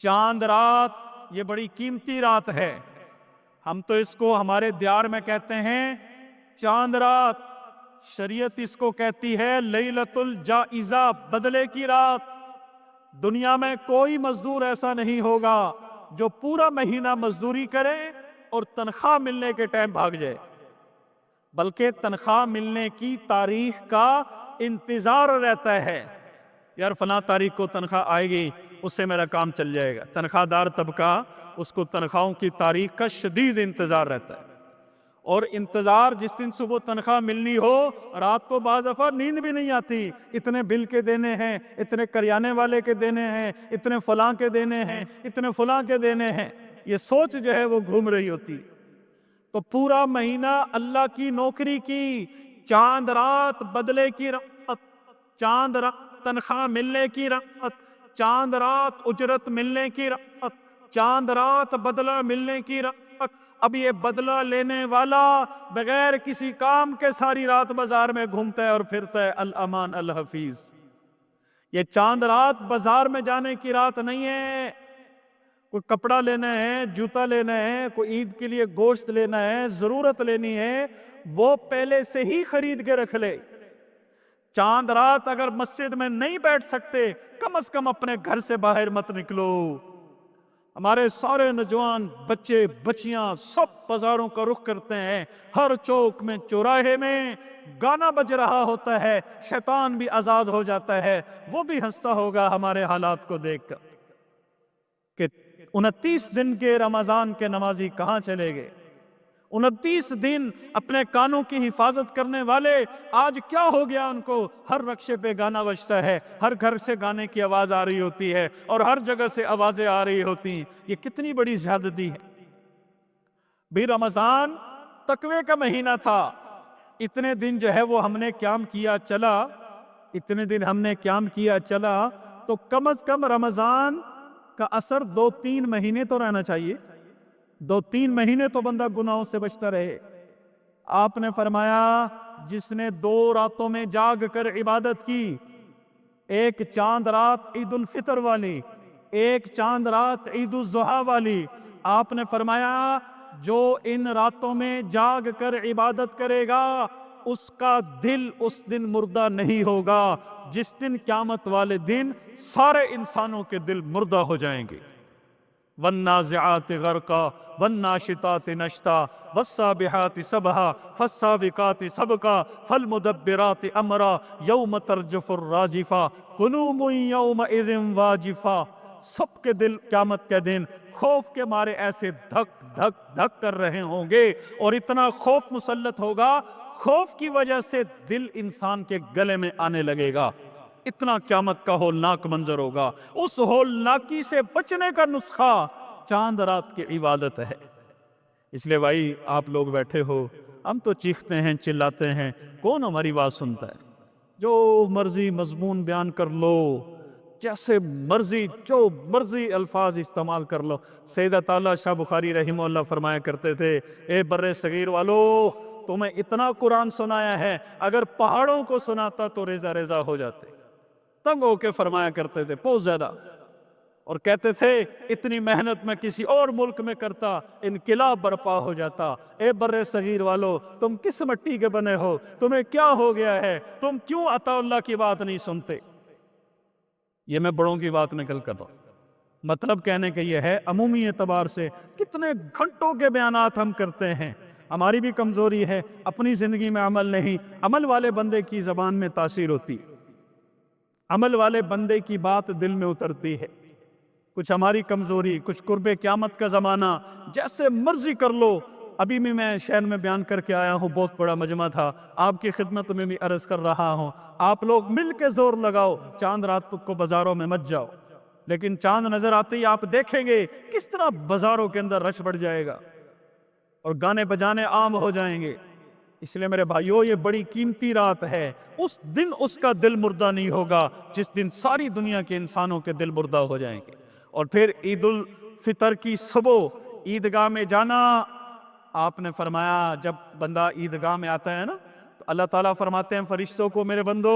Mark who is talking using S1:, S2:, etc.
S1: چاند رات یہ بڑی قیمتی رات ہے. ہم تو اس کو ہمارے دیار میں کہتے ہیں چاند رات. شریعت اس کو کہتی ہے لیلۃ الجائزہ، بدلے کی رات. دنیا میں کوئی مزدور ایسا نہیں ہوگا جو پورا مہینہ مزدوری کرے اور تنخواہ ملنے کے ٹائم بھاگ جائے، بلکہ تنخواہ ملنے کی تاریخ کا انتظار رہتا ہے. یار فلاں تاریخ کو تنخواہ آئے گی، اس سے میرا کام چل جائے گا. تنخواہ دار طبقہ، اس کو تنخواہوں کی تاریخ کا شدید انتظار رہتا ہے. اور انتظار جس دن صبح تنخواہ ملنی ہو، رات کو بعض دفعہ نیند بھی نہیں آتی. اتنے بل کے دینے ہیں، اتنے کریانے والے کے دینے ہیں، اتنے فلاں کے دینے ہیں، اتنے فلاں کے دینے ہیں. یہ سوچ جو ہے وہ گھوم رہی ہوتی. تو پورا مہینہ اللہ کی نوکری کی، چاند رات بدلے کی رحمت، چاند رات تنخواہ ملنے کی رحمت، چاند رات اجرت ملنے کی رحمت، چاند رات بدلہ ملنے کی رحمت. اب یہ بدلہ لینے والا بغیر کسی کام کے ساری رات بازار میں گھومتا ہے اور پھرتا ہے الامان الحفیظ. یہ چاند رات بازار میں جانے کی رات نہیں ہے. کوئی کپڑا لینا ہے، جوتا لینا ہے، کوئی عید کے لیے گوشت لینا ہے، ضرورت لینی ہے، وہ پہلے سے ہی خرید کے رکھ لے. چاند رات اگر مسجد میں نہیں بیٹھ سکتے، کم از کم اپنے گھر سے باہر مت نکلو. ہمارے سارے نوجوان بچے بچیاں سب بازاروں کا رخ کرتے ہیں. ہر چوک میں چوراہے میں گانا بج رہا ہوتا ہے، شیطان بھی آزاد ہو جاتا ہے. وہ بھی ہنستا ہوگا ہمارے حالات کو دیکھ کر کہ 29 دن کے رمضان کے نمازی کہاں چلے گئے. 29 دن اپنے کانوں کی حفاظت کرنے والے آج کیا ہو گیا ان کو؟ ہر رکشے پہ گانا بجتا ہے، ہر گھر سے گانے کی آواز آ رہی ہوتی ہے اور ہر جگہ سے آوازیں آ رہی ہوتی ہیں. یہ کتنی بڑی زیادتی ہے. بھی رمضان تقوی کا مہینہ تھا. اتنے دن جو ہے وہ ہم نے قیام کیا چلا، اتنے دن ہم نے قیام کیا چلا، تو کم از کم رمضان کا اثر 2-3 مہینے تو رہنا چاہیے. 2-3 مہینے تو بندہ گناہوں سے بچتا رہے. آپ نے فرمایا جس نے 2 راتوں میں جاگ کر عبادت کی، ایک چاند رات عید الفطر والی، ایک چاند رات عید الضحیٰ والی، آپ نے فرمایا جو ان راتوں میں جاگ کر عبادت کرے گا اس کا دل اس دن مردہ نہیں ہوگا جس دن قیامت والے دن سارے انسانوں کے دل مردہ ہو جائیں گے. والنازعات غرقا والناشطات نشطا والسابحات سبحا فالسابقات سبقا فالمدبرات امرا یوم ترجف الراجفہ قلوب یومئذ واجفہ. سب کے دل قیامت کے دن خوف کے مارے ایسے دھک دھک دھک کر رہے ہوں گے اور اتنا خوف مسلط ہوگا، خوف کی وجہ سے دل انسان کے گلے میں آنے لگے گا. اتنا قیامت کا ہولناک منظر ہوگا. اس ہولناکی سے بچنے کا نسخہ چاند رات کی عبادت ہے. اس لیے بھائی آپ لوگ بیٹھے ہو، ہم تو چیختے ہیں چلاتے ہیں، کون ہماری بات سنتا ہے؟ جو مرضی مضمون بیان کر لو، جیسے مرضی جو مرضی الفاظ استعمال کر لو. سیدہ تعالیٰ شاہ بخاری رحمہ اللہ فرمایا کرتے تھے، اے بر صغیر والو تمہیں اتنا قرآن سنایا ہے، اگر پہاڑوں کو سناتا تو ریزہ ریزہ ہو جاتے. تنگ ہو کے فرمایا کرتے تھے بہت زیادہ. اور کہتے تھے اتنی محنت میں کسی اور ملک میں کرتا انقلاب برپا ہو جاتا. اے بر صغیر والو تم کس مٹی کے بنے ہو؟ تمہیں کیا ہو گیا ہے؟ تم کیوں عطا اللہ کی بات نہیں سنتے؟ یہ میں بڑوں کی بات نکل کر رہا ہوں. مطلب کہنے کا یہ ہے عمومی اعتبار سے کتنے گھنٹوں کے بیانات ہم کرتے ہیں. ہماری بھی کمزوری ہے، اپنی زندگی میں عمل نہیں. عمل والے بندے کی زبان میں تاثیر ہوتی، عمل والے بندے کی بات دل میں اترتی ہے. کچھ ہماری کمزوری، کچھ قرب قیامت کا زمانہ، جیسے مرضی کر لو. ابھی بھی میں شہر میں بیان کر کے آیا ہوں، بہت بڑا مجمع تھا، آپ کی خدمت میں بھی عرض کر رہا ہوں. آپ لوگ مل کے زور لگاؤ، چاند رات کو بازاروں میں مت جاؤ. لیکن چاند نظر آتے ہی آپ دیکھیں گے کس طرح بازاروں کے اندر رش بڑھ جائے گا اور گانے بجانے عام ہو جائیں گے. اس لیے میرے بھائیو یہ بڑی قیمتی رات ہے. اس دن اس کا دل مردہ نہیں ہوگا جس دن ساری دنیا کے انسانوں کے دل مردہ ہو جائیں گے. اور پھر عید الفطر کی صبح عیدگاہ میں جانا. آپ نے فرمایا جب بندہ عیدگاہ میں آتا ہے نا تو اللہ تعالیٰ فرماتے ہیں فرشتوں کو، میرے بندو